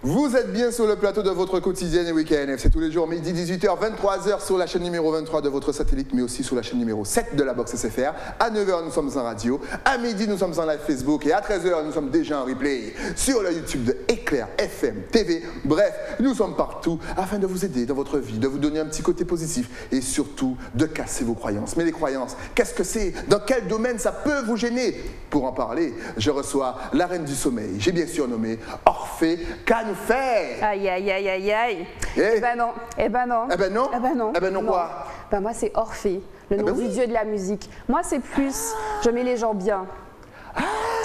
Vous êtes bien sur le plateau de votre quotidien et week-end. C'est tous les jours, midi, 18h, 23h sur la chaîne numéro 23 de votre satellite, mais aussi sur la chaîne numéro 7 de la box SFR. À 9h, nous sommes en radio. À midi, nous sommes en live Facebook. Et à 13h, nous sommes déjà en replay sur le YouTube de Éclair FM TV. Bref, nous sommes partout afin de vous aider dans votre vie, de vous donner un petit côté positif et surtout de casser vos croyances. Mais les croyances, qu'est-ce que c'est? Dans quel domaine ça peut vous gêner? Pour en parler, je reçois la reine du sommeil. J'ai bien surnommé Orphée Canuffer. Aïe, aïe, aïe, aïe, aïe. Eh ben non, eh ben non. Eh ben non. Eh ben non. Eh ben non quoi? Ben moi c'est Orphée, le nom du dieu de la musique. Moi c'est plus, je mets les gens bien.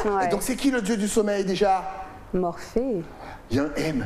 Ouais. Et donc c'est qui le dieu du sommeil déjà? Morphée. Il y a un M.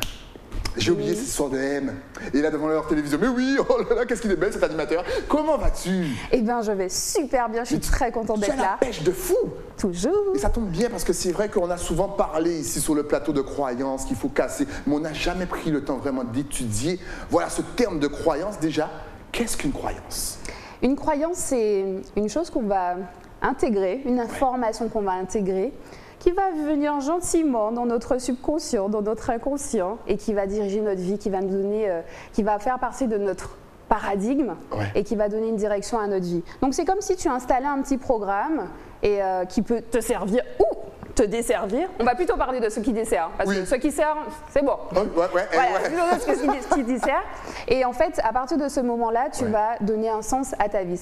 J'ai oublié cette histoire de M. Et là devant leur télévision, mais oui, oh là là, qu'est-ce qu'il est belle cet animateur. Comment vas-tu? Eh bien je vais super bien, je suis très contente d'être là. Tu as la pêche de fou. Toujours. Et ça tombe bien parce que c'est vrai qu'on a souvent parlé ici sur le plateau de croyances qu'il faut casser, mais on n'a jamais pris le temps vraiment d'étudier. Voilà ce terme de croyance déjà. Qu'est-ce qu'une croyance? Une croyance, c'est une chose qu'on va intégrer, une information qu'on va intégrer, qui va venir gentiment dans notre subconscient, dans notre inconscient, et qui va diriger notre vie, qui va nous donner, qui va faire partie de notre paradigme et qui va donner une direction à notre vie. Donc c'est comme si tu installais un petit programme et qui peut te servir ou te desservir. On va plutôt parler de ce qui dessert, parce que ce qui sert, c'est bon. Voilà, ce qui dessert. Et en fait, à partir de ce moment-là, tu vas donner un sens à ta vie.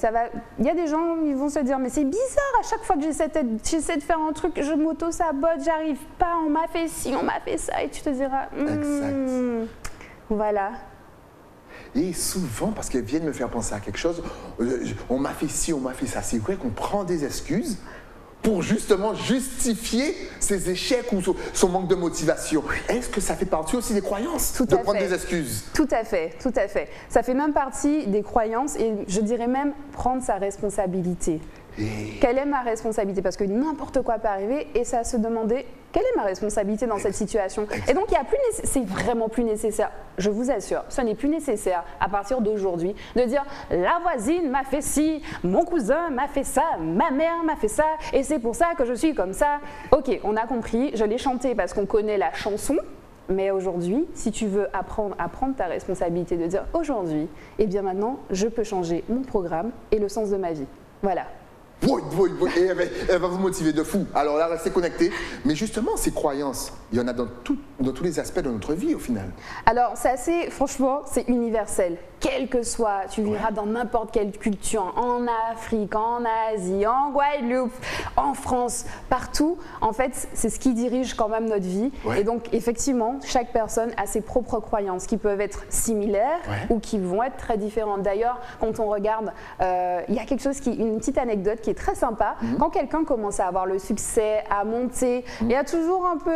Il y a des gens, ils vont se dire, mais c'est bizarre, à chaque fois que j'essaie de faire un truc, je m'auto-sabote, j'arrive pas, on m'a fait ci, on m'a fait ça, et tu te diras, voilà. Et souvent, parce qu'elles viennent me faire penser à quelque chose, on m'a fait ci, on m'a fait ça. C'est vrai qu'on prend des excuses pour justement justifier ses échecs ou son manque de motivation. Est-ce que ça fait partie aussi des croyances de prendre des excuses? Tout à fait, tout à fait. Ça fait même partie des croyances et je dirais même prendre sa responsabilité. Quelle est ma responsabilité? Parce que n'importe quoi peut arriver et ça se demander quelle est ma responsabilité dans cette situation. Et donc c'est vraiment plus nécessaire, je vous assure, ce n'est plus nécessaire à partir d'aujourd'hui de dire la voisine m'a fait ci, mon cousin m'a fait ça, ma mère m'a fait ça et c'est pour ça que je suis comme ça. Ok, on a compris, je l'ai chanté parce qu'on connaît la chanson. Mais aujourd'hui, si tu veux apprendre à prendre ta responsabilité de dire aujourd'hui, eh bien maintenant, je peux changer mon programme et le sens de ma vie. Voilà. Et elle va vous motiver de fou. Alors là, restez connectés. Mais justement, ces croyances, il y en a dans tous les aspects de notre vie au final. Alors, c'est assez, franchement, c'est universel. Quel que soit, tu vivras dans n'importe quelle culture, en Afrique, en Asie, en Guadeloupe, en France, partout. En fait, c'est ce qui dirige quand même notre vie. Et donc, effectivement, chaque personne a ses propres croyances qui peuvent être similaires ou qui vont être très différentes. D'ailleurs, quand on regarde, il y a quelque chose une petite anecdote qui est très sympa. Quand quelqu'un commence à avoir le succès, à monter, il y a toujours un peu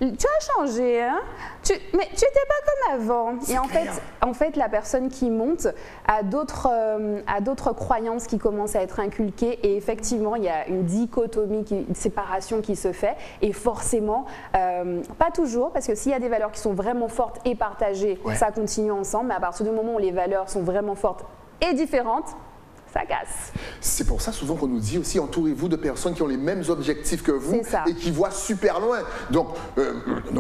tu as changé, hein? Mais tu n'étais pas comme avant. Et en fait, la personne qui monte a d'autres croyances qui commencent à être inculquées et effectivement, il y a une dichotomie, une séparation qui se fait et forcément, pas toujours, parce que s'il y a des valeurs qui sont vraiment fortes et partagées, ça continue ensemble, mais à partir du moment où les valeurs sont vraiment fortes et différentes, ça casse. C'est pour ça souvent qu'on nous dit aussi entourez-vous de personnes qui ont les mêmes objectifs que vous et qui voient super loin. Donc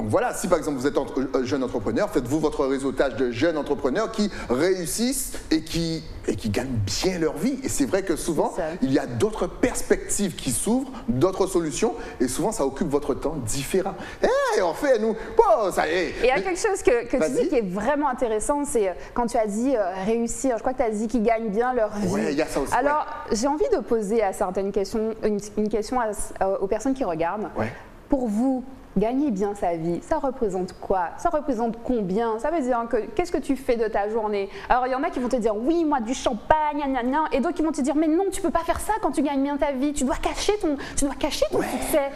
voilà, si par exemple vous êtes jeune entrepreneur, faites-vous votre réseautage de jeunes entrepreneurs qui réussissent et qui gagnent bien leur vie. Et c'est vrai que souvent, il y a d'autres perspectives qui s'ouvrent, d'autres solutions et souvent ça occupe votre temps différent. Et en fait, nous, ça y est. Et il y a quelque chose que tu dis qui est vraiment intéressant, c'est quand tu as dit réussir, je crois que tu as dit qu'ils gagnent bien leur vie. Ça aussi, alors, j'ai envie de poser à certaines questions, une question aux personnes qui regardent. Pour vous, gagner bien sa vie, ça représente quoi? Ça représente combien? Ça veut dire que qu'est-ce que tu fais de ta journée? Alors, il y en a qui vont te dire oui, moi, du champagne, gna, gna, gna, et d'autres qui vont te dire mais non, tu peux pas faire ça quand tu gagnes bien ta vie. Tu dois cacher ton succès.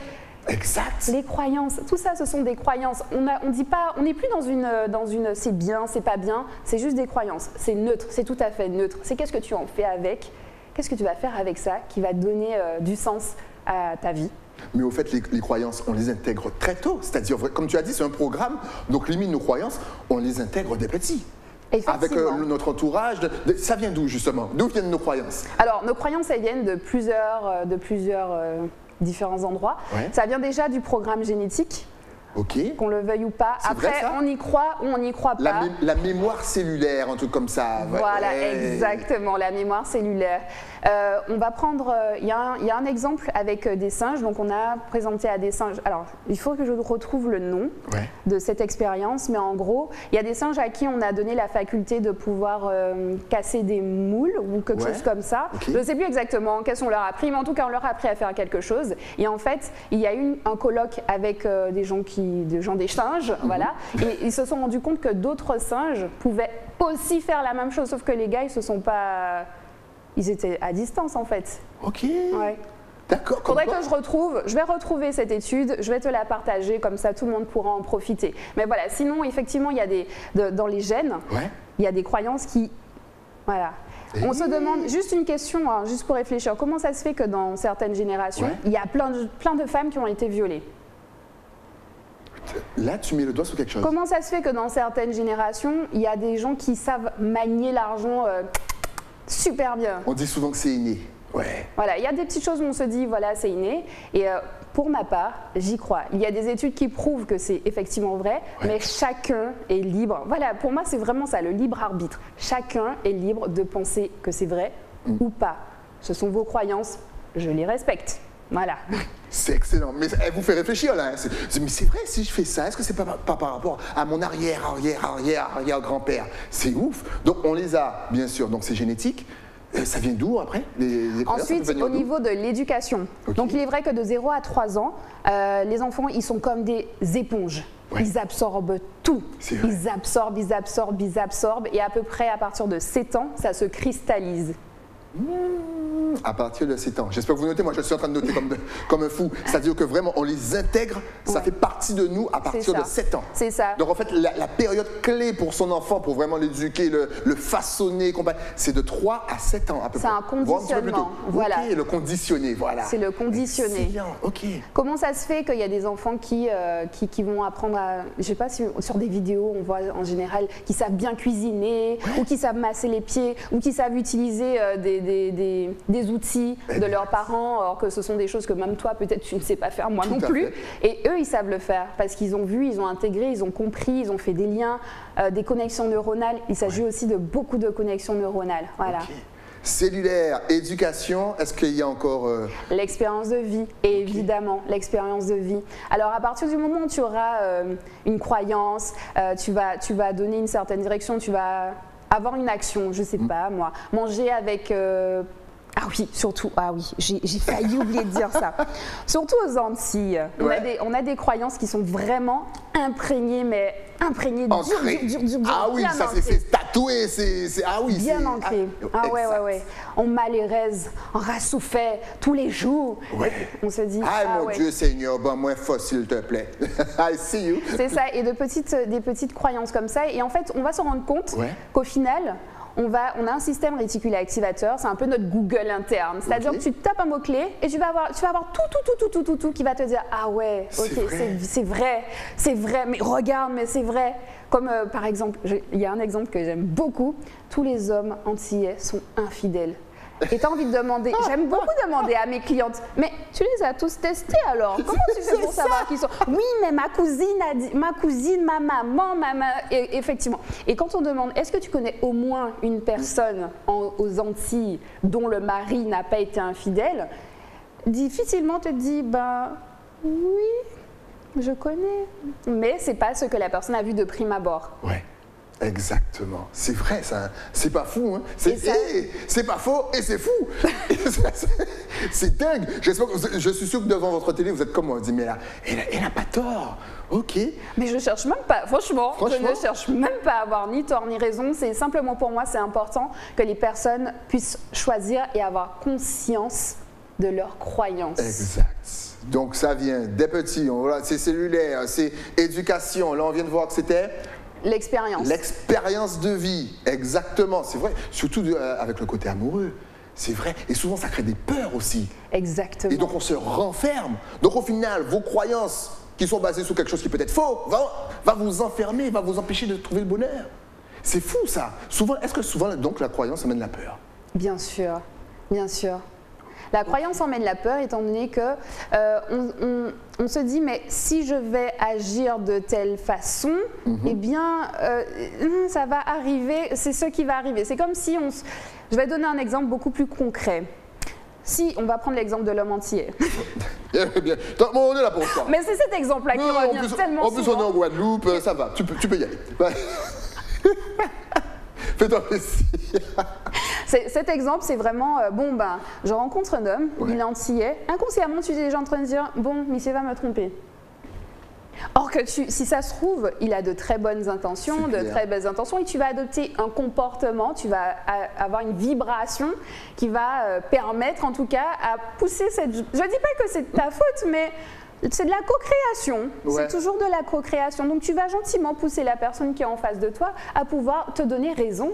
Exact. Les croyances, tout ça, ce sont des croyances. On dit pas, on n'est plus dans une c'est bien, c'est pas bien, c'est juste des croyances. C'est neutre, c'est tout à fait neutre. C'est qu'est-ce que tu en fais avec, qu'est-ce que tu vas faire avec ça qui va donner du sens à ta vie. Mais au fait, les croyances, on les intègre très tôt. C'est-à-dire, comme tu as dit, c'est un programme, donc limite nos croyances, on les intègre des petits. Avec notre entourage, ça vient d'où justement? D'où viennent nos croyances? Alors, nos croyances, elles viennent de plusieurs différents endroits. Ça vient déjà du programme génétique. Ok. qu'on le veuille ou pas. C'est Après, vrai, ça on y croit ou on n'y croit pas. La mémoire cellulaire, un truc comme ça. Voilà, Ouais. exactement, la mémoire cellulaire. On va prendre, il y a un exemple avec des singes, donc on a présenté à des singes, alors il faut que je retrouve le nom de cette expérience, mais en gros, il y a des singes à qui on a donné la faculté de pouvoir casser des moules ou quelque chose comme ça. Okay. Je ne sais plus exactement qu'est-ce qu'on leur a appris, mais en tout cas on leur a appris à faire quelque chose. Et en fait, il y a eu un colloque avec des singes, voilà, et ils se sont rendus compte que d'autres singes pouvaient aussi faire la même chose, sauf que les gars, ils étaient à distance en fait. Ok. Ouais. D'accord. Faudrait que je vais retrouver cette étude, je vais te la partager, comme ça tout le monde pourra en profiter. Mais voilà, sinon effectivement, il y a dans les gènes, il y a des croyances qui, voilà. On se demande, juste une question, hein, juste pour réfléchir, comment ça se fait que dans certaines générations, il y a plein de femmes qui ont été violées? Là, tu mets le doigt sur quelque chose. Comment ça se fait que dans certaines générations, il y a des gens qui savent manier l'argent super bien? On dit souvent que c'est inné. Ouais. Voilà, il y a des petites choses où on se dit, voilà, c'est inné. Et pour ma part, j'y crois. Il y a des études qui prouvent que c'est effectivement vrai, mais chacun est libre. Voilà, pour moi, c'est vraiment ça, le libre arbitre. Chacun est libre de penser que c'est vrai ou pas. Ce sont vos croyances, je les respecte. Voilà. C'est excellent. Mais elle vous fait réfléchir là. Mais c'est vrai, si je fais ça, est-ce que c'est pas par rapport à mon arrière-grand-père? C'est ouf. Donc on les a, bien sûr, donc c'est génétique. Ça vient d'où après Ensuite, au niveau de l'éducation. Donc il est vrai que de 0 à 3 ans, les enfants, ils sont comme des éponges. Ils absorbent tout. Ils absorbent. Et à peu près à partir de 7 ans, ça se cristallise. À partir de 7 ans. J'espère que vous notez, moi je suis en train de noter comme un fou. C'est-à-dire que vraiment on les intègre, ça fait partie de nous à partir de 7 ans. C'est ça. Donc en fait la période clé pour son enfant, pour vraiment l'éduquer, le façonner, c'est de 3 à 7 ans à peu près. C'est un conditionnement. Voilà. Ok, le conditionner, voilà. C'est le conditionner. Bien, ok. Comment ça se fait qu'il y a des enfants qui vont apprendre à, je sais pas si sur des vidéos on voit en général, qui savent bien cuisiner, ou qui savent masser les pieds, ou qui savent utiliser des outils de leurs parents, alors que ce sont des choses que même toi peut-être tu ne sais pas faire, moi non plus. Et eux ils savent le faire parce qu'ils ont vu, ils ont intégré, ils ont compris, ils ont fait des liens, des connexions neuronales. Il s'agit aussi de beaucoup de connexions neuronales. Voilà. Okay. Cellulaire, éducation, est-ce qu'il y a encore… L'expérience de vie, évidemment, l'expérience de vie. Alors à partir du moment où tu auras une croyance, tu vas donner une certaine direction, tu vas avoir une action, je sais pas moi, manger avec… Ah oui, surtout, j'ai failli oublier de dire ça. Surtout aux Antilles, on a des croyances qui sont vraiment imprégnées, mais imprégnées, dur. Ah oui, ça c'est tatoué, bien ancré. Ouais. On malheureuse, on rassouffait tous les jours. On se dit… mon Dieu Seigneur, moins fort s'il te plaît. I see you. C'est ça, et des petites croyances comme ça. Et en fait, on va se rendre compte qu'au final… On a un système réticulé activateur, c'est un peu notre Google interne. C'est-à-dire que tu tapes un mot-clé et tu vas avoir tout qui va te dire « Ah ouais, c'est vrai, mais regarde, mais c'est vrai ». Comme par exemple, il y a un exemple que j'aime beaucoup, tous les hommes antillais sont infidèles. Et tu as envie de demander, j'aime beaucoup demander à mes clientes, mais tu les as tous testés alors? Comment tu fais pour savoir qu'ils sont… Oui, mais ma cousine, ma maman, et, effectivement. Et quand on demande, est-ce que tu connais au moins une personne aux Antilles dont le mari n'a pas été infidèle? Difficilement te dit, oui, je connais. Mais c'est pas ce que la personne a vu de prime abord. Ouais. Exactement, c'est vrai ça, c'est pas fou, hein. C'est pas faux et c'est fou. C'est dingue. Je suis sûr que devant votre télé vous êtes comme moi, vous dites mais là, elle a pas tort. Ok. Mais je cherche même pas, franchement, je ne cherche même pas à avoir ni tort ni raison. C'est simplement pour moi, c'est important que les personnes puissent choisir et avoir conscience de leurs croyances. Exact. Donc ça vient des petits, c'est cellulaire, c'est éducation. Là on vient de voir que c'était… L'expérience. L'expérience de vie, exactement, c'est vrai. Surtout avec le côté amoureux, c'est vrai. Et souvent, ça crée des peurs aussi. Exactement. Et donc, on se renferme. Donc, au final, vos croyances qui sont basées sur quelque chose qui peut être faux va vous enfermer, va vous empêcher de trouver le bonheur. C'est fou, ça. Souvent, est-ce que souvent, donc, la croyance amène la peur? Bien sûr, bien sûr. La croyance emmène la peur, étant donné que on se dit, mais si je vais agir de telle façon, eh bien, ça va arriver, c'est ce qui va arriver. C'est comme si je vais donner un exemple beaucoup plus concret. Si, on va prendre l'exemple de l'homme entier. Bien. Bon, on est là pour ça. Mais c'est cet exemple-là qui revient tellement souvent. En plus, on est en Guadeloupe, ça va, tu peux y aller. Fais-toi plaisir. Cet exemple, c'est vraiment, je rencontre un homme, il est antillais. Inconsciemment, tu es déjà en train de dire, bon, monsieur va me tromper. Or que si ça se trouve, il a de très bonnes intentions, très belles intentions, et tu vas adopter un comportement, tu vas avoir une vibration qui va permettre en tout cas à pousser cette... Je ne dis pas que c'est de ta faute, mais c'est de la co-création, c'est toujours de la co-création. Donc tu vas gentiment pousser la personne qui est en face de toi à pouvoir te donner raison.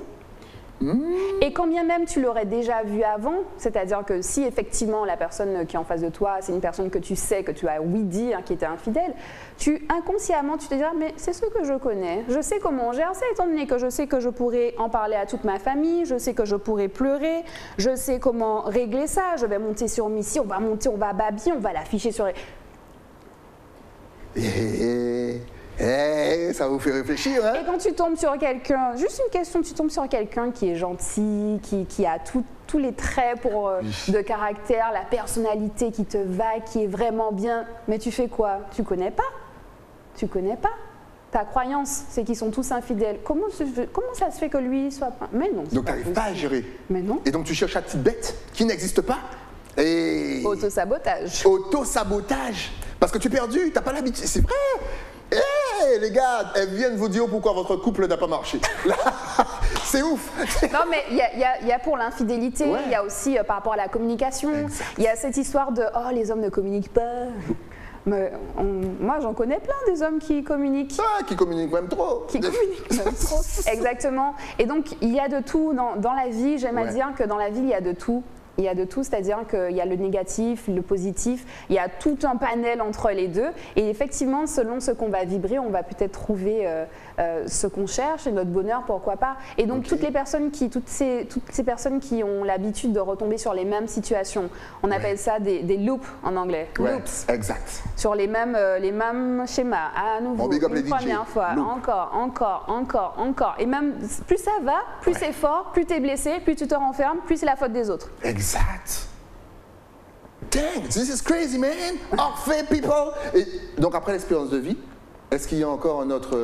Et quand bien même tu l'aurais déjà vu avant, c'est-à-dire que si effectivement la personne qui est en face de toi, c'est une personne que tu sais, que tu as ouï dire, qui était infidèle, inconsciemment tu te diras, mais c'est ce que je connais, je sais comment on gère ça, étant donné que je sais que je pourrais en parler à toute ma famille, je sais que je pourrais pleurer, je sais comment régler ça, je vais monter sur Missy, on va babiller, on va l'afficher sur les... ça vous fait réfléchir, hein? Et quand tu tombes sur quelqu'un, juste une question, tu tombes sur quelqu'un qui est gentil, qui a tous les traits de caractère, la personnalité qui te va, qui est vraiment bien, mais tu fais quoi? Tu connais pas. Tu connais pas. Ta croyance, c'est qu'ils sont tous infidèles. Comment ça se fait que lui soit pas... Mais non. Donc tu n'arrives pas à gérer. Mais non. Et donc tu cherches la petite bête qui n'existe pas. Et... Autosabotage. Autosabotage. Parce que tu es perdu, tu n'as pas l'habitude. C'est vrai. Hey, les gars, elles viennent vous dire pourquoi votre couple n'a pas marché. C'est ouf. Non, mais il y a pour l'infidélité, il y a aussi par rapport à la communication, il y a cette histoire de « oh, les hommes ne communiquent pas ». Mais moi, j'en connais plein des hommes qui communiquent. Qui communiquent même trop. Qui communiquent même trop. Exactement. Et donc, il y a de tout dans la vie. J'aime à dire que dans la vie, il y a de tout. Il y a de tout, c'est-à-dire qu'il y a le négatif, le positif, il y a tout un panel entre les deux. Et effectivement, selon ce qu'on va vibrer, on va peut-être trouver ce qu'on cherche et notre bonheur, pourquoi pas. Et donc, toutes ces personnes qui ont l'habitude de retomber sur les mêmes situations, on appelle ça des loops en anglais. Loops. Exact. Sur les mêmes schémas, à nouveau, une première fois, encore. Et même, plus ça va, plus c'est fort, plus tu es blessé, plus tu te renfermes, plus c'est la faute des autres. Exact. Dang, this is crazy, man. Parfait, people. Et donc, après l'expérience de vie, est-ce qu'il y a encore un autre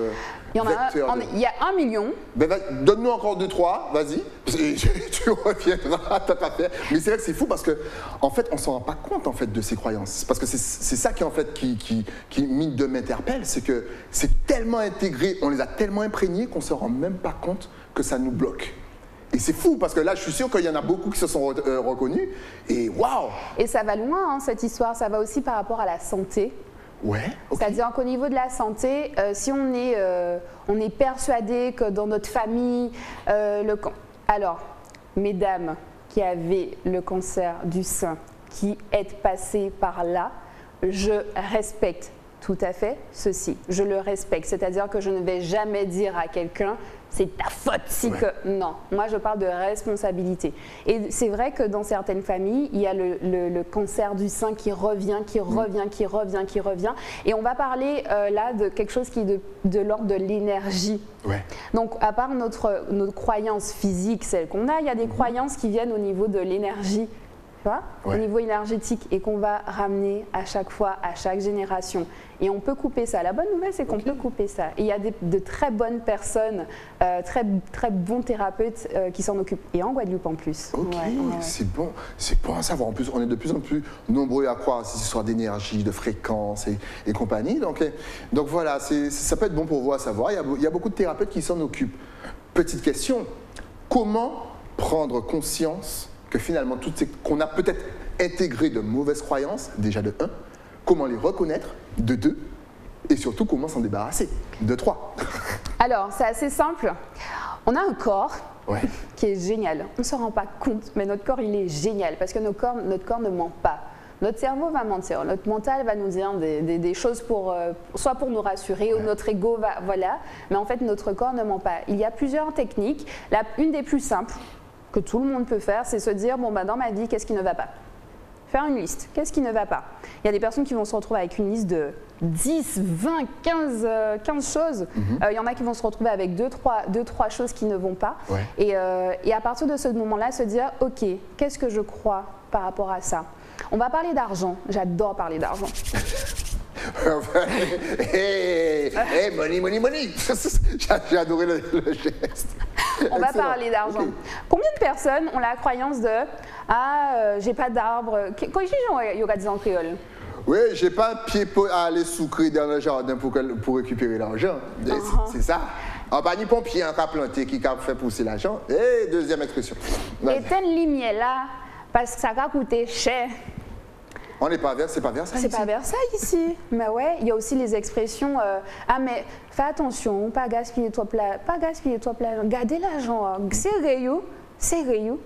vecteur? Il y a 1 million. Ben, donne-nous encore 2-3, vas-y. Tu reviendras, t'as pas fait. Mais c'est vrai que c'est fou parce que, en fait, on s'en rend pas compte en fait de ces croyances. Parce que c'est ça qui en fait qui mine de m'interpelle, c'est que c'est tellement intégré, on les a tellement imprégnés qu'on se rend même pas compte que ça nous bloque. Et c'est fou parce que là, je suis sûr qu'il y en a beaucoup qui se sont reconnus. Et waouh! Et ça va loin, hein, cette histoire. Ça va aussi par rapport à la santé. Ouais. Okay. C'est-à-dire qu'au niveau de la santé, si on est persuadé que dans notre famille, alors, mesdames qui avaient le cancer du sein, qui êtes passées par là, je respecte tout à fait ceci. Je le respecte. C'est-à-dire que je ne vais jamais dire à quelqu'un c'est ta faute si que... Non, moi je parle de responsabilité. Et c'est vrai que dans certaines familles, il y a le cancer du sein qui revient. Et on va parler là de quelque chose qui est de l'ordre de l'énergie. Ouais. Donc à part notre croyance physique, celle qu'on a, il y a des croyances qui viennent au niveau de l'énergie. Au niveau énergétique et qu'on va ramener à chaque fois, à chaque génération. Et on peut couper ça. La bonne nouvelle, c'est qu'on peut couper ça. Et il y a de très bonnes personnes, très bons thérapeutes qui s'en occupent. Et en Guadeloupe en plus. Ok, c'est bon à savoir. En plus, on est de plus en plus nombreux à croire à ces histoires d'énergie, de fréquence et compagnie. Donc voilà, ça peut être bon pour vous à savoir. Il y a beaucoup de thérapeutes qui s'en occupent. Petite question, comment prendre conscience que finalement, qu'on a peut-être intégré de mauvaises croyances, déjà de 1, comment les reconnaître, de 2, et surtout comment s'en débarrasser, de 3. Alors, c'est assez simple. On a un corps qui est génial. On ne se rend pas compte, mais notre corps, il est génial, parce que notre corps ne ment pas. Notre cerveau va mentir, notre mental va nous dire des choses soit pour nous rassurer, ou notre ego va... Voilà, mais en fait, notre corps ne ment pas. Il y a plusieurs techniques. Une des plus simples, que tout le monde peut faire, c'est se dire, bon, dans ma vie, qu'est-ce qui ne va pas? faire une liste. Qu'est-ce qui ne va pas? Il y a des personnes qui vont se retrouver avec une liste de 10, 20, 15 choses. Il y en a qui vont se retrouver avec 2-3 choses qui ne vont pas. Ouais. Et à partir de ce moment-là, se dire, ok, qu'est-ce que je crois par rapport à ça? On va parler d'argent. J'adore parler d'argent. Hey, money, money, money. J'ai adoré le geste. On va parler d'argent. Okay. Combien de personnes ont la croyance de « Ah, j'ai pas d'arbre ». Quand il y aura dit en créole? Oui, j'ai pas un pied à aller soucrer dans le jardin pour récupérer l'argent. C'est ça. En pas ni pompier qui a planté, qui a fait pousser l'argent. Et deuxième expression. Et t'as une lumière là, parce que ça va coûter cher. On n'est pas vers, c'est pas Versailles. C'est pas Versailles ici. Mais ouais, il y a aussi les expressions ah mais fais attention, pas gaspiller toi plat, gardez l'argent, c'est réu.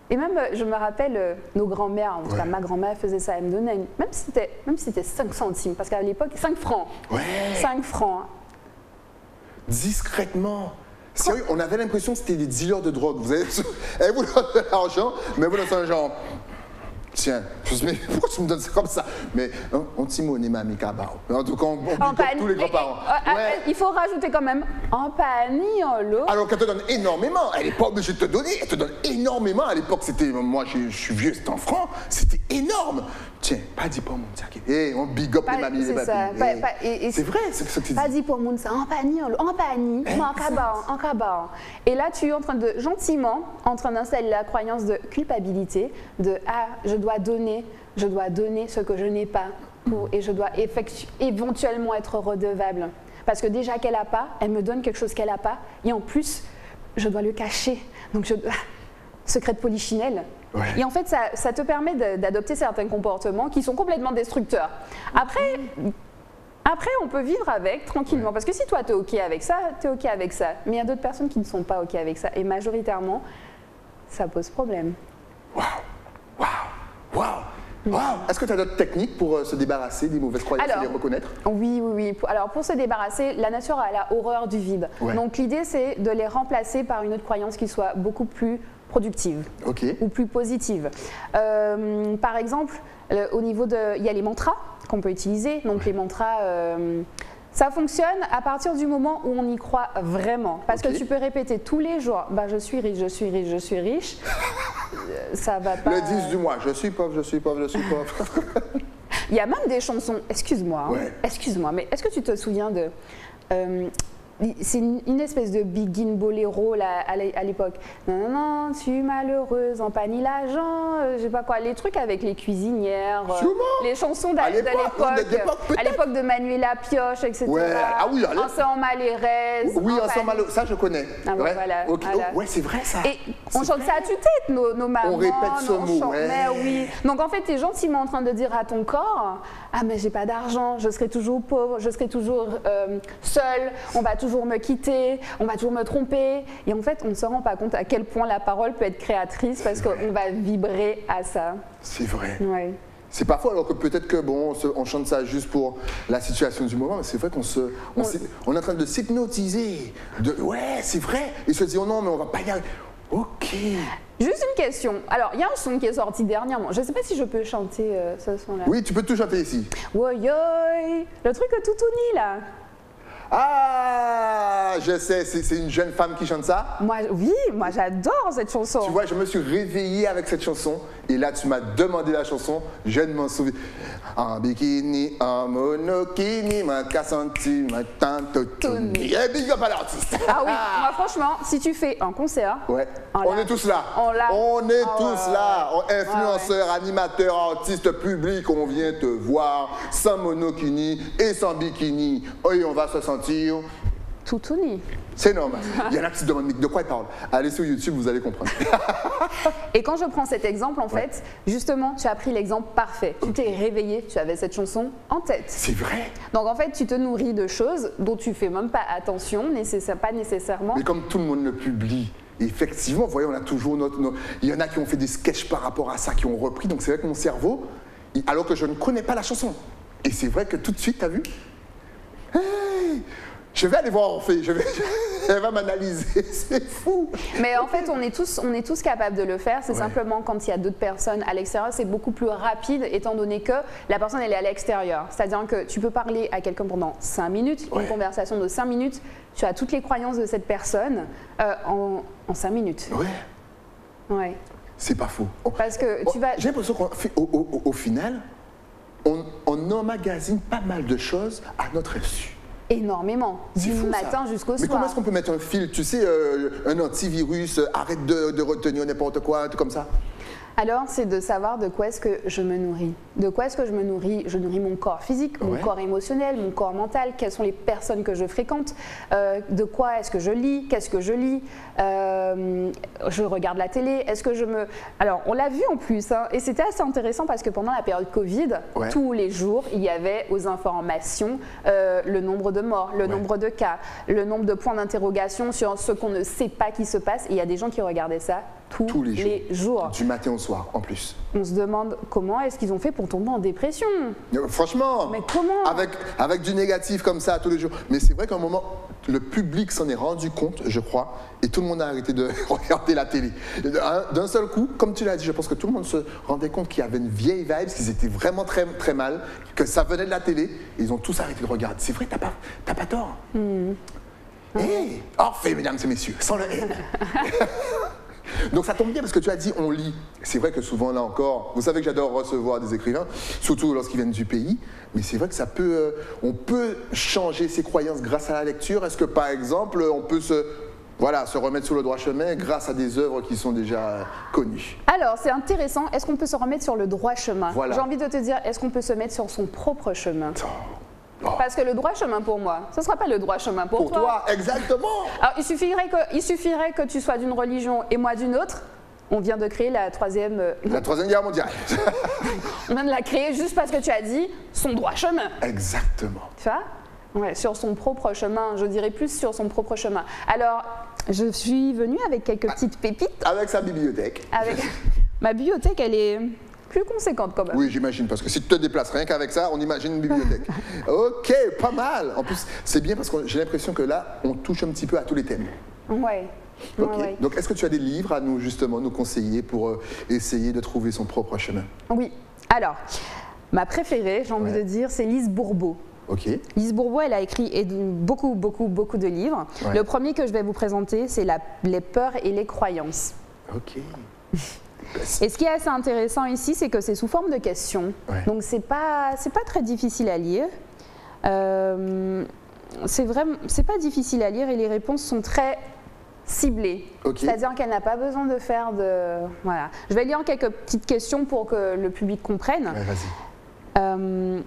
Et même je me rappelle nos grands-mères, en tout cas ma grand-mère faisait ça, elle me donnait même si c'était 5 centimes parce qu'à l'époque 5 francs. Ouais. 5 francs. Discrètement. Sérieux, on avait l'impression que c'était des dealers de drogue. Vous avez, elle vous donne de l'argent, mais vous donnez un genre. Tiens, mais pourquoi tu me donnes ça comme ça? Mais on timone mamie cabao. En tout cas, on tous les grands-parents. Ouais. Il faut rajouter quand même en panier, en lot. Alors qu'elle te donne énormément, elle n'est pas obligée de te donner, elle te donne énormément. À l'époque, c'était, moi je suis vieux, c'était en francs, c'était énorme. Tiens, pas dit pour mon tiaké. Hey, on big up les mamies et les papis. C'est vrai, c'est ce que tu dis. Pas dit pour mon ça, en panier, en cabao. Et là, tu es en train de, gentiment, en train d'installer la croyance de culpabilité, de ah, je dois donner ce que je n'ai pas et je dois éventuellement être redevable. Parce que déjà qu'elle n'a pas, elle me donne quelque chose qu'elle n'a pas et en plus, je dois le cacher. Donc, secret de polichinelle. Ouais. Et en fait, ça te permet d'adopter certains comportements qui sont complètement destructeurs. Après, on peut vivre avec tranquillement. Parce que si toi, tu es OK avec ça, tu es OK avec ça. Mais il y a d'autres personnes qui ne sont pas OK avec ça. Et majoritairement, ça pose problème. Waouh! Est-ce que tu as d'autres techniques pour se débarrasser des mauvaises croyances et les reconnaître? Oui. Alors, pour se débarrasser, la nature a la horreur du vide. Ouais. Donc, l'idée, c'est de les remplacer par une autre croyance qui soit beaucoup plus productive ou plus positive. Par exemple, au niveau il y a les mantras qu'on peut utiliser. Donc, les mantras... ça fonctionne à partir du moment où on y croit vraiment. Parce que tu peux répéter tous les jours, bah, je suis riche, je suis riche, je suis riche. Ça va pas... Le 10 du mois, je suis pauvre, je suis pauvre, je suis pauvre. Il y a même des chansons, excuse-moi, mais est-ce que tu te souviens de... c'est une espèce de begin boléro là, à l'époque. Non, tu malheureuse, empanille l'argent, je sais pas quoi, les trucs avec les cuisinières, les chansons de l'époque de Manuela Pioche, etc. Ouais. Ah oui, Ensemble malheureuse. Oui, ensemble malheureuse, ça je connais. Ah, ouais, voilà. Okay. Voilà. Oh, ouais, c'est vrai ça. Et on chante ça à tue-tête, nos mamans. On répète ce mot, mais oui. Donc en fait, tu es gentiment en train de dire à ton corps, ah mais j'ai pas d'argent, je serai toujours pauvre, je serai toujours seule, on va toujours me quitter, on va toujours me tromper. Et en fait, on ne se rend pas compte à quel point la parole peut être créatrice parce qu'on va vibrer à ça. C'est vrai. Ouais. C'est parfois, alors que peut-être que bon, on chante ça juste pour la situation du moment, mais c'est vrai qu'on est en train de s'hypnotiser. Ouais, c'est vrai. Et se dire, oh non, mais on va pas y arriver. Ok. Juste une question. Alors, il y a un son qui est sorti dernièrement. Je ne sais pas si je peux chanter ce son-là. Oui, tu peux tout chanter ici. Woyoy, le truc toutouni, là. Ah, je sais, c'est une jeune femme qui chante ça? Moi j'adore cette chanson. Tu vois, je me suis réveillé avec cette chanson et là tu m'as demandé la chanson, je ne m'en souviens. En bikini, en monokini, ma cassanti, ma tante tuni. Et big up à l'artiste. Ah oui, moi franchement, si tu fais un concert... Ouais, on est tous là. On est tous là. Influenceurs, animateurs, artistes, publics, on vient te voir sans monokini et sans bikini. Et on va se sentir... Toutouni. C'est normal. Il y en a qui se demandent de quoi il parle. Allez sur YouTube, vous allez comprendre. Et quand je prends cet exemple, en fait, justement, tu as pris l'exemple parfait. Tu t'es réveillé, tu avais cette chanson en tête. C'est vrai. Donc en fait, tu te nourris de choses dont tu fais même pas attention, pas nécessairement. Mais comme tout le monde le publie, effectivement, vous voyez, on a toujours il y en a qui ont fait des sketchs par rapport à ça, qui ont repris. Donc c'est vrai que mon cerveau, alors que je ne connais pas la chanson. Et c'est vrai que tout de suite, tu as vu? Hey, je vais aller voir Orphée. Elle va m'analyser, c'est fou. Mais en fait, on est tous capables de le faire. C'est simplement quand il y a d'autres personnes à l'extérieur, c'est beaucoup plus rapide étant donné que la personne, elle est à l'extérieur. C'est-à-dire que tu peux parler à quelqu'un pendant 5 minutes, une conversation de 5 minutes, tu as toutes les croyances de cette personne en 5 minutes. Ouais. C'est pas faux. Parce que tu vas... J'ai l'impression qu'au final, on emmagasine pas mal de choses à notre insu. Énormément, du matin jusqu'au soir. Mais comment est-ce qu'on peut mettre un filtre, tu sais, un antivirus, arrête de retenir n'importe quoi, tout comme ça? Alors, c'est de savoir de quoi est-ce que je me nourris. De quoi est-ce que je me nourris? Je nourris mon corps physique, mon corps émotionnel, mon corps mental. Quelles sont les personnes que je fréquente? De quoi est-ce que je lis? Qu'est-ce que je lis? Je regarde la télé. Est-ce que je me... Alors, on l'a vu en plus, hein, et c'était assez intéressant parce que pendant la période Covid, tous les jours, il y avait aux informations le nombre de morts, le nombre de cas, le nombre de points d'interrogation sur ce qu'on ne sait pas qui se passe. Et il y a des gens qui regardaient ça tous les jours. Du matin au soir, en plus. On se demande comment est-ce qu'ils ont fait pour tomber en dépression. Franchement, mais comment? Avec du négatif comme ça tous les jours. Mais c'est vrai qu'à un moment, le public s'en est rendu compte, je crois, et tout le monde a arrêté de regarder la télé. D'un seul coup, comme tu l'as dit, je pense que tout le monde se rendait compte qu'il y avait une vieille vibe, qu'ils étaient vraiment très, très mal, que ça venait de la télé, et ils ont tous arrêté de regarder. C'est vrai, t'as pas tort. Hey, fait, mesdames et messieurs, sans le haine. Donc ça tombe bien parce que tu as dit on lit. C'est vrai que souvent là encore, vous savez que j'adore recevoir des écrivains, surtout lorsqu'ils viennent du pays, mais c'est vrai que ça peut, on peut changer ses croyances grâce à la lecture. Est-ce que par exemple on peut se remettre sur le droit chemin grâce à des œuvres qui sont déjà connues? Alors c'est intéressant, est-ce qu'on peut se remettre sur le droit chemin? J'ai envie de te dire, est-ce qu'on peut se mettre sur son propre chemin? Parce que le droit chemin pour moi, ce ne sera pas le droit chemin pour toi. Pour toi, exactement. Alors, il suffirait que tu sois d'une religion et moi d'une autre. On vient de créer la troisième guerre mondiale. On vient de la créer juste parce que tu as dit son droit chemin. Exactement. Tu vois? Sur son propre chemin, je dirais plus sur son propre chemin. Alors, je suis venue avec quelques petites pépites. Avec sa bibliothèque. Ma bibliothèque, elle est... plus conséquente quand même. Oui, j'imagine, parce que si tu te déplaces rien qu'avec ça, on imagine une bibliothèque. Ok, pas mal. En plus, c'est bien parce que j'ai l'impression que là, on touche un petit peu à tous les thèmes. Ouais. Okay. Donc, est-ce que tu as des livres à nous, justement, nous conseiller pour essayer de trouver son propre chemin? Oui. Alors, ma préférée, j'ai envie de dire, c'est Lise Bourbeau. Ok. Lise Bourbeau, elle a écrit beaucoup de livres. Le premier que je vais vous présenter, c'est Les peurs et les croyances. Ok. Et ce qui est assez intéressant ici, c'est que c'est sous forme de questions. Donc c'est pas très difficile à lire. C'est pas difficile à lire et les réponses sont très ciblées. C'est-à-dire qu'elle n'a pas besoin de faire de... Voilà. Je vais lire quelques petites questions pour que le public comprenne. Vas-y.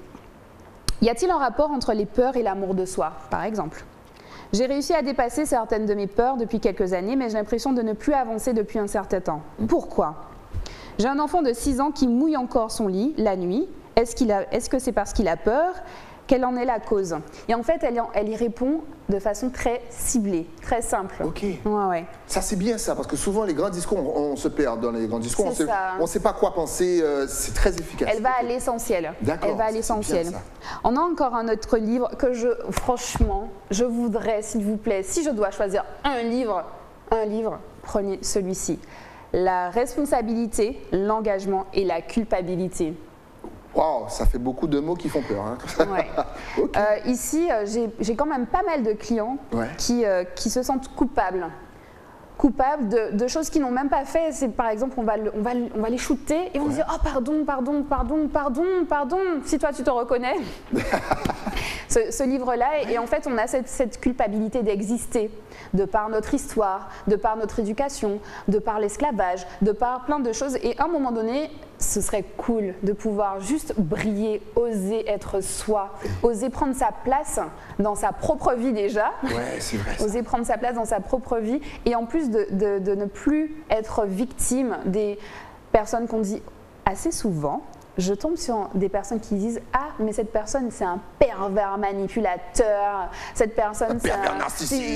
Y a-t-il un rapport entre les peurs et l'amour de soi, par exemple? J'ai réussi à dépasser certaines de mes peurs depuis quelques années, mais j'ai l'impression de ne plus avancer depuis un certain temps. Pourquoi? J'ai un enfant de 6 ans qui mouille encore son lit la nuit. Est-ce que c'est parce qu'il a peur? Quelle en est la cause? Et en fait, elle y répond de façon très ciblée, très simple. Ok. Ouais. Ça, c'est bien ça, parce que souvent, les grands discours, on se perd dans les grands discours. On ne sait pas quoi penser. C'est très efficace. Elle va à l'essentiel. D'accord. Elle va à l'essentiel. On a encore un autre livre que franchement, je voudrais, s'il vous plaît, si je dois choisir un livre, prenez celui-ci. La responsabilité, l'engagement et la culpabilité. Wow, ça fait beaucoup de mots qui font peur. Hein. Ouais. Ici, j'ai quand même pas mal de clients qui se sentent coupables de choses qu'ils n'ont même pas fait. C'est par exemple, on va les shooter et on se dit oh pardon, si toi tu te reconnais. ce livre-là, et en fait on a cette culpabilité d'exister, de par notre histoire, de par notre éducation, de par l'esclavage, de par plein de choses, et à un moment donné, ce serait cool de pouvoir juste briller, oser être soi, oser prendre sa place dans sa propre vie déjà, c'est vrai, oser prendre sa place dans sa propre vie, et en plus de ne plus être victime des personnes qu'on dit assez souvent. Je tombe sur des personnes qui disent « Ah, mais cette personne, c'est un pervers manipulateur, cette personne, c'est un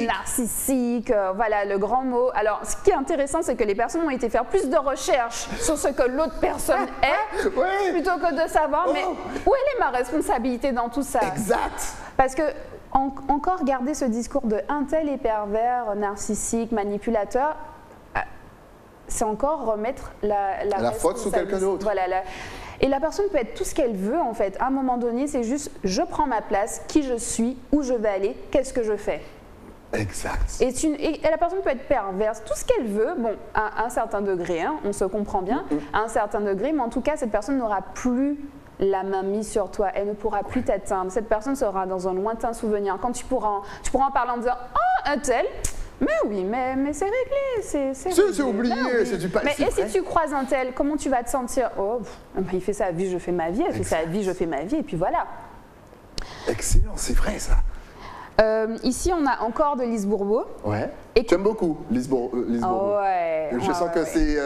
narcissique. » Voilà, le grand mot. Alors, ce qui est intéressant, c'est que les personnes ont été faire plus de recherches sur ce que l'autre personne est, plutôt que de savoir « Mais où est ma responsabilité dans tout ça ?» Exact. Parce que encore garder ce discours de un tel est pervers, narcissique, manipulateur, c'est encore remettre la faute sur quelqu'un d'autre. Voilà, et la personne peut être tout ce qu'elle veut en fait. À un moment donné, c'est juste je prends ma place, qui je suis, où je vais aller, qu'est-ce que je fais. Exact. Et la personne peut être perverse, tout ce qu'elle veut, bon, à un certain degré, hein, on se comprend bien, à un certain degré, mais en tout cas, cette personne n'aura plus la main mise sur toi, elle ne pourra plus t'atteindre. Cette personne sera dans un lointain souvenir. Quand tu pourras en parler en disant « Oh, un tel !» Mais oui, mais c'est réglé, c'est oublié, oui. c'est du passé. Mais et si tu croises un tel, comment tu vas te sentir? Oh, il fait sa vie, je fais ma vie, elle fait sa vie, je fais ma vie, et puis voilà. Excellent, c'est vrai ça. Ici, on a encore de Lise Bourbeau. Ouais. J'aime beaucoup Lise Bourbeau. Ouais. Je sens que c'est...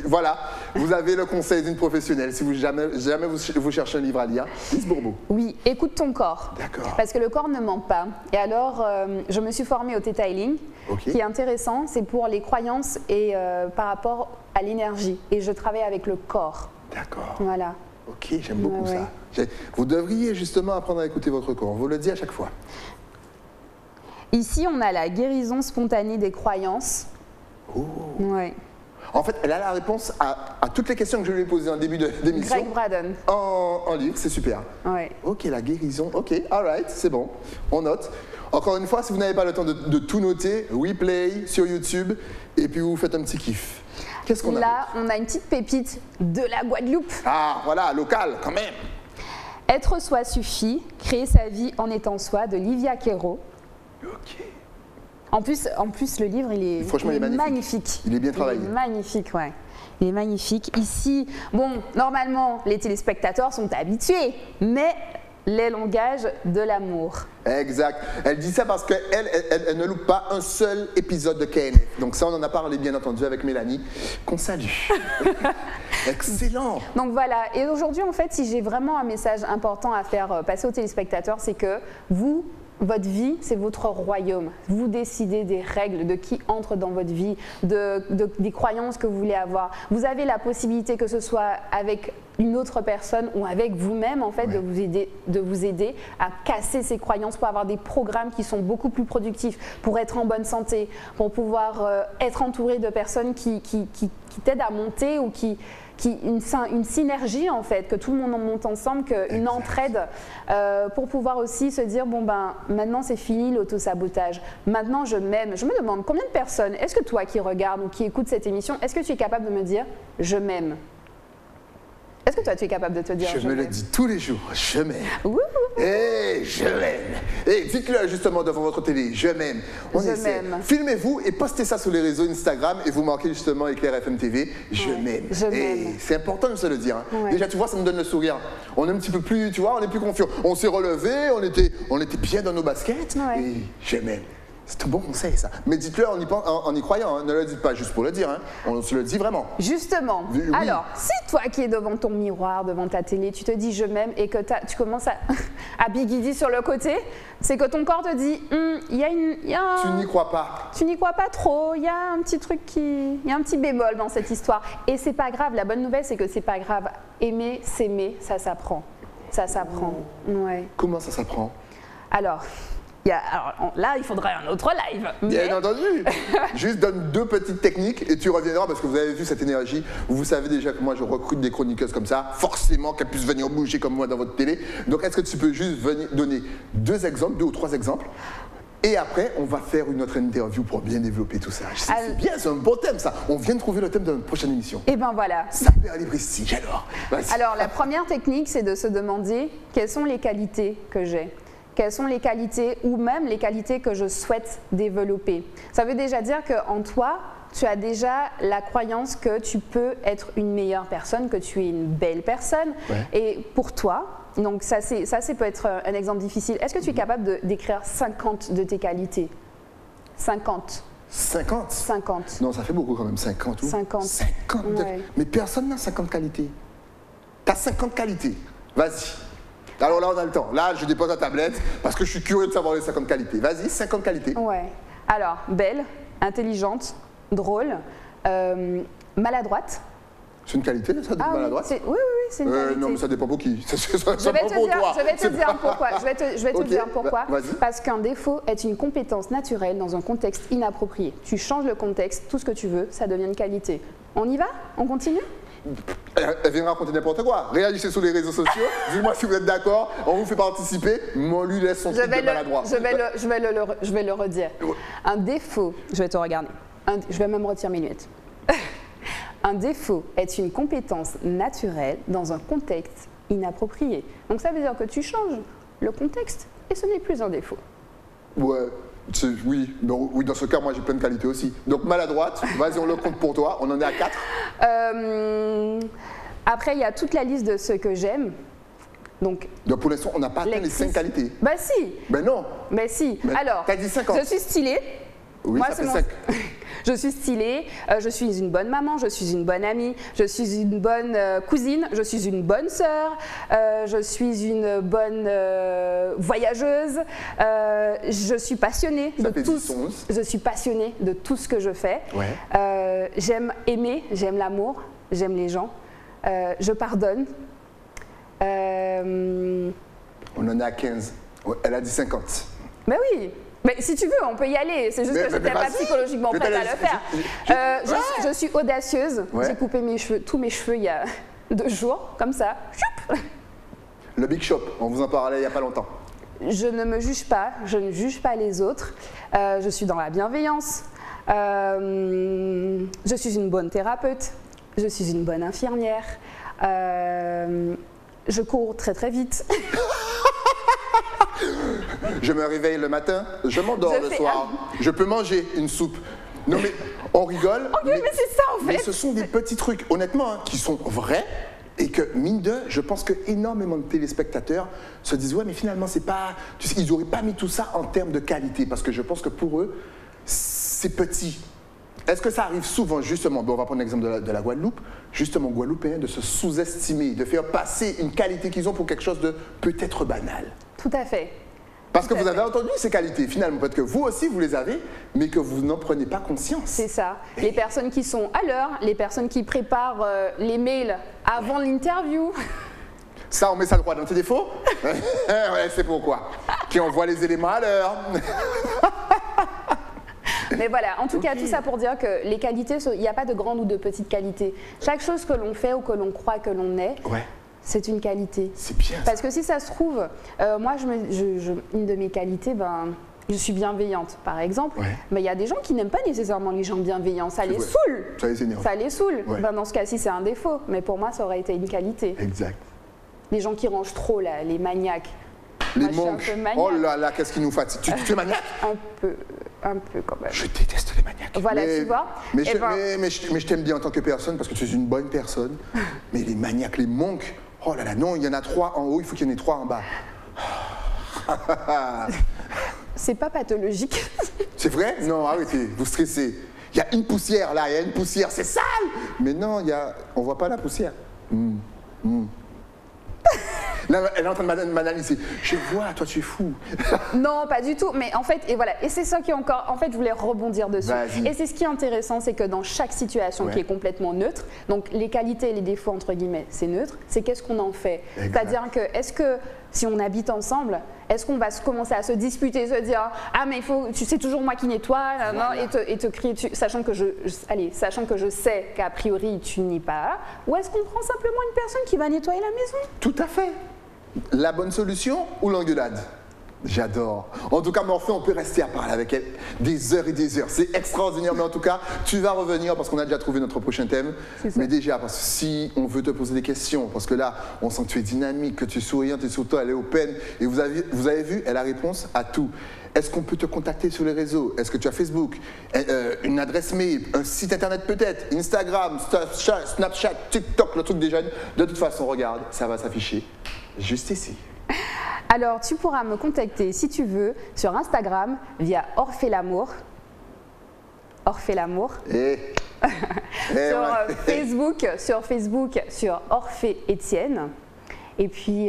voilà, vous avez le conseil d'une professionnelle. Si jamais vous cherchez un livre à lire, Lise Bourbeau. Oui, écoute ton corps. D'accord. Parce que le corps ne ment pas. Et alors, je me suis formée au Theta Healing, qui est intéressant. C'est pour les croyances et par rapport à l'énergie. Et je travaille avec le corps. D'accord. Voilà. Ok, j'aime beaucoup ça. Vous devriez justement apprendre à écouter votre corps. On vous le dit à chaque fois. Ici, on a la guérison spontanée des croyances. Oh. Ouais. En fait, elle a la réponse à toutes les questions que je lui ai posées en début d'émission. Greg Braden. En livre, c'est super. Ouais. Ok, la guérison. Ok, all right, c'est bon. On note. Encore une fois, si vous n'avez pas le temps de tout noter, replay sur YouTube et puis vous faites un petit kiff. Qu'est-ce qu'on a? Là, on a une petite pépite de la Guadeloupe. Ah, voilà, local quand même. Être soi suffit, créer sa vie en étant soi, de Livia Quero. Ok. En plus, le livre, il est magnifique. Il est bien travaillé. Il est magnifique, ouais. Il est magnifique. Ici, bon, normalement, les téléspectateurs sont habitués, mais les langages de l'amour. Exact. Elle dit ça parce qu'elle ne loupe pas un seul épisode de KNF. Donc ça, on en a parlé bien entendu avec Mélanie, qu'on salue. Excellent. Donc voilà. Et aujourd'hui, en fait, si j'ai vraiment un message important à faire passer aux téléspectateurs, c'est que votre vie, c'est votre royaume. Vous décidez des règles, de qui entre dans votre vie, des croyances que vous voulez avoir. Vous avez la possibilité, que ce soit avec une autre personne ou avec vous-même, en fait, de vous aider à casser ces croyances pour avoir des programmes qui sont beaucoup plus productifs, pour être en bonne santé, pour pouvoir être entouré de personnes qui t'aident à monter ou une synergie en fait, que tout le monde en monte ensemble, une entraide pour pouvoir aussi se dire bon ben maintenant c'est fini l'autosabotage, maintenant je m'aime. Je me demande combien de personnes, est-ce que toi qui regardes ou qui écoutes cette émission, est-ce que tu es capable de me dire je m'aime? Est-ce que toi tu es capable de te dire je me le dis tous les jours, je m'aime. Et je m'aime. Et dites-le justement devant votre télé, je m'aime. On essaie. Filmez-vous et postez ça sur les réseaux Instagram et vous marquez justement Éclair FM TV, je m'aime. Et c'est important de se le dire. Hein. Déjà tu vois, ça me donne le sourire. On est un petit peu plus, tu vois, on est plus confiant. On s'est relevé, on était bien dans nos baskets et je m'aime. C'est un bon conseil ça. Mais dites-le en y croyant, hein. Ne le dites pas juste pour le dire, hein. On se le dit vraiment. Justement. Oui. Alors, si toi qui es devant ton miroir, devant ta télé, tu te dis je m'aime et que tu commences à biguider sur le côté, c'est que ton corps te dit tu n'y crois pas. Tu n'y crois pas trop, il y a un petit truc il y a un petit bémol dans cette histoire. Et c'est pas grave, la bonne nouvelle c'est que c'est pas grave. Aimer, s'aimer, ça s'apprend. Ça s'apprend. Ouais. Comment ça s'apprend? Alors là, il faudrait un autre live. Bien entendu. Juste donne 2 petites techniques et tu reviendras parce que vous avez vu cette énergie. Vous savez déjà que moi, je recrute des chroniqueuses comme ça. Forcément qu'elles puissent venir bouger comme moi dans votre télé. Donc, est-ce que tu peux juste venir donner 2 exemples, 2 ou 3 exemples? Et après, on va faire une autre interview pour bien développer tout ça. C'est bien, c'est un beau thème ça. On vient de trouver le thème de notre prochaine émission. Et ben voilà. Saper les prestiges, alors. Alors, la première technique, c'est de se demander quelles sont les qualités que j'ai. Quelles sont les qualités ou même les qualités que je souhaite développer. Ça veut déjà dire qu'en toi, tu as déjà la croyance que tu peux être une meilleure personne, que tu es une belle personne. Et pour toi, donc ça peut être un exemple difficile. Est-ce que tu es capable d'écrire 50 de tes qualités? 50. 50? 50. Non, ça fait beaucoup quand même, 50. 50. 50 Mais personne n'a 50 qualités. Tu as 50 qualités. Vas-y. Alors là, on a le temps. Là, je dépose la tablette parce que je suis curieux de savoir les 50 qualités. Vas-y, 50 qualités. Ouais. Alors, belle, intelligente, drôle, maladroite. C'est une qualité, ça, d'être maladroite? Oui, c'est une qualité. Non, mais ça dépend pour qui. Je vais te dire pourquoi. Je vais te dire pourquoi. Parce qu'un défaut est une compétence naturelle dans un contexte inapproprié. Tu changes le contexte, tout ce que tu veux, ça devient une qualité. On y va? On continue? Elle vient raconter n'importe quoi. Réagissez sur les réseaux sociaux. Dites-moi si vous êtes d'accord. On vous fait participer. Mais on lui laisse son truc de maladroit. Je vais le redire. Un défaut, je vais te regarder. Je vais même retirer mes lunettes. Un défaut est une compétence naturelle dans un contexte inapproprié. Donc ça veut dire que tu changes le contexte et ce n'est plus un défaut. Ouais, oui. Oui, dans ce cas, moi j'ai plein de qualités aussi. Donc maladroite, vas-y, on le compte pour toi. On en est à 4. Après, il y a toute la liste de ce que j'aime. Donc pour l'instant, on n'a pas atteint les 5 qualités. Bah si. Ben non. Ben si. Ben, alors, t'as dit 50. Je suis stylée. Oui, moi, ça fait 5. Je suis stylée, je suis une bonne maman, je suis une bonne amie, je suis une bonne cousine, je suis une bonne sœur, je suis une bonne voyageuse, je suis passionnée je suis passionnée de tout ce que je fais. Ouais. J'aime aimer, j'aime l'amour, j'aime les gens, je pardonne. On en est à 15. Ouais, elle a dit 50. Ben oui. Mais si tu veux, on peut y aller. C'est juste que je n'étais pas psychologiquement prête à le faire. Je suis audacieuse. Ouais. J'ai coupé tous mes cheveux il y a 2 jours, comme ça. Le Big Shop, on vous en parlait il n'y a pas longtemps. Je ne me juge pas, je ne juge pas les autres. Je suis dans la bienveillance. Je suis une bonne thérapeute. Je suis une bonne infirmière. Je cours très très vite. Je me réveille le matin, je m'endors le soir, je peux manger une soupe. Non mais on rigole, mais c'est ça en fait. Mais ce sont des petits trucs, honnêtement, qui sont vrais et que, mine de, je pense que énormément de téléspectateurs se disent ouais mais finalement c'est pas, tu sais, ils n'auraient pas mis tout ça en termes de qualité parce que je pense que pour eux, c'est petit. Est-ce que ça arrive souvent, justement, on va prendre l'exemple de la Guadeloupe, justement guadeloupéen, de se sous-estimer, de faire passer une qualité qu'ils ont pour quelque chose de peut-être banal? Tout à fait. Parce que vous avez entendu ces qualités, finalement, peut-être que vous aussi vous les avez, mais que vous n'en prenez pas conscience. C'est ça. Les personnes qui sont à l'heure, les personnes qui préparent les mails avant l'interview. Ça, on met ça le droit dans tes défauts? Ouais, c'est pourquoi. Qui envoie les éléments à l'heure. Mais voilà, en tout cas, tout ça pour dire que les qualités, il n'y a pas de grande ou de petite qualité. Chaque chose que l'on fait ou que l'on croit que l'on est, c'est une qualité. C'est bien. Parce que si ça se trouve, moi, une de mes qualités, je suis bienveillante, par exemple. Ouais. Mais il y a des gens qui n'aiment pas nécessairement les gens bienveillants. Ça les saoule. Ça les saoule. Ouais. Dans ce cas-ci, c'est un défaut. Mais pour moi, ça aurait été une qualité. Exact. Les gens qui rangent trop, là, les maniaques. Les monks. Oh là là, qu'est-ce qui nous fatigue. Tu es maniaque? Un peu quand même. Je déteste les maniaques. Voilà, tu vois. Mais je t'aime bien en tant que personne parce que tu es une bonne personne. Mais les maniaques, les monks, oh là là, non, il y en a 3 en haut, il faut qu'il y en ait 3 en bas. C'est pas pathologique. C'est vrai? Non, arrêtez, vous stressez. Il y a une poussière là, il y a une poussière, c'est sale! Mais non, on voit pas la poussière. Là, elle est en train de m'analyser. Je vois, toi tu es fou. Non, pas du tout. Mais en fait, et voilà, et c'est ça qui est encore. En fait, je voulais rebondir dessus. Et c'est ce qui est intéressant, c'est que dans chaque situation qui est complètement neutre, donc les qualités et les défauts entre guillemets, c'est neutre. C'est qu'est-ce qu'on en fait. C'est-à-dire que est-ce que si on habite ensemble, est-ce qu'on va commencer à se disputer, se dire ah mais il faut, c'est toujours moi qui nettoie, et te crier dessus, sachant que je sais qu'a priori tu n'y pas, ou est-ce qu'on prend simplement une personne qui va nettoyer la maison? Tout à fait. La bonne solution ou l'engueulade? J'adore. En tout cas, Morphée, on peut rester à parler avec elle des heures et des heures. C'est extraordinaire, mais en tout cas, tu vas revenir parce qu'on a déjà trouvé notre prochain thème. Mais déjà, parce que si on veut te poser des questions, parce que là, on sent que tu es dynamique, que tu es souriante et surtout, elle est open. Et vous avez vu, elle a réponse à tout. Est-ce qu'on peut te contacter sur les réseaux? Est-ce que tu as Facebook, une adresse mail, un site internet peut-être, Instagram, Snapchat, TikTok, le truc des jeunes? De toute façon, regarde, ça va s'afficher juste ici. Alors, tu pourras me contacter si tu veux sur Instagram via Orphée Lamour. Orphée Lamour. Sur Facebook, sur Orphée Étienne. Et puis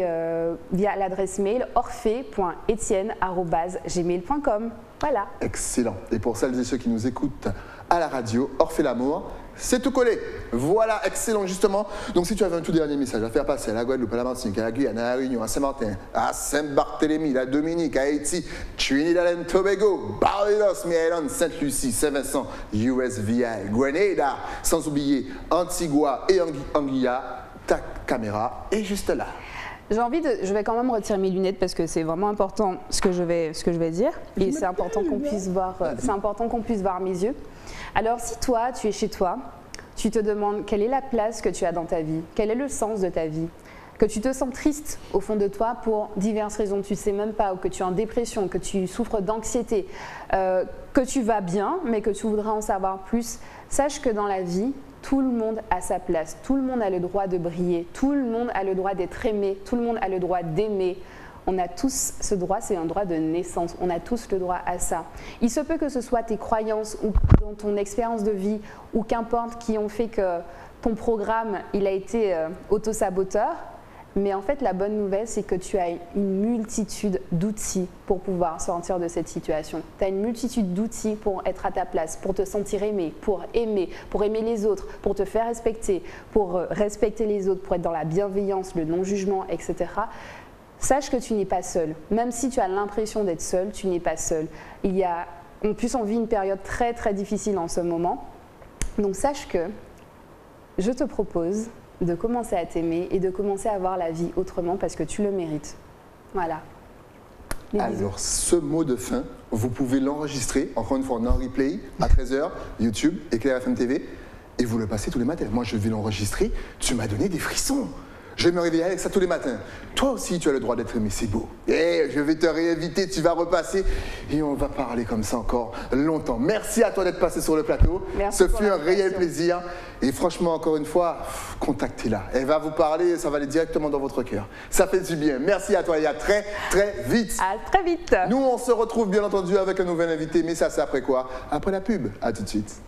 via l'adresse mail orphée.etienne@gmail.com. Voilà. Excellent. Et pour celles et ceux qui nous écoutent à la radio, Orphée Lamour, c'est tout collé. Voilà, excellent justement. Donc si tu avais un tout dernier message à faire passer à la Guadeloupe, à la Martinique, à la Guyane, à la Réunion, à Saint-Martin, à Saint-Barthélemy, à Dominique, à Haïti, Trinidad and Tobago, Barbados, Maryland, Sainte-Lucie, Saint-Vincent, USVI, Grenada, sans oublier Antigua et Anguilla, ta caméra est juste là. Je vais quand même retirer mes lunettes parce que c'est vraiment important ce que je vais dire et c'est important qu'on puisse voir, mes yeux. Alors si toi, tu es chez toi, tu te demandes quelle est la place que tu as dans ta vie, quel est le sens de ta vie, que tu te sens triste au fond de toi pour diverses raisons, tu ne sais même pas, ou que tu es en dépression, que tu souffres d'anxiété, que tu vas bien mais que tu voudrais en savoir plus, sache que dans la vie, tout le monde a sa place, tout le monde a le droit de briller, tout le monde a le droit d'être aimé, tout le monde a le droit d'aimer. On a tous ce droit, c'est un droit de naissance, on a tous le droit à ça. Il se peut que ce soit tes croyances ou dans ton expérience de vie ou qu'importe qui ont fait que ton programme il a été auto-saboteur. Mais en fait, la bonne nouvelle, c'est que tu as une multitude d'outils pour pouvoir sortir de cette situation. Tu as une multitude d'outils pour être à ta place, pour te sentir aimé, pour aimer les autres, pour te faire respecter, pour respecter les autres, pour être dans la bienveillance, le non-jugement, etc. Sache que tu n'es pas seul. Même si tu as l'impression d'être seul, tu n'es pas seul. En plus, on vit une période très, très difficile en ce moment. Donc, sache que je te propose de commencer à t'aimer et de commencer à voir la vie autrement parce que tu le mérites. Voilà. Alors, ce mot de fin, vous pouvez l'enregistrer, encore une fois, en replay, à 13h, YouTube, Éclair FM TV, et vous le passez tous les matins. Moi, je vais l'enregistrer, tu m'as donné des frissons. Je vais me réveiller avec ça tous les matins. Toi aussi, tu as le droit d'être aimé, c'est beau. Et je vais te réinviter, tu vas repasser et on va parler comme ça encore longtemps. Merci à toi d'être passé sur le plateau. Merci. Ce fut un réel plaisir. Et franchement, encore une fois, contactez-la. Elle va vous parler, ça va aller directement dans votre cœur. Ça fait du bien. Merci à toi et à très, très vite. À très vite. Nous, on se retrouve bien entendu avec un nouvel invité, mais ça, c'est après quoi? Après la pub. À tout de suite.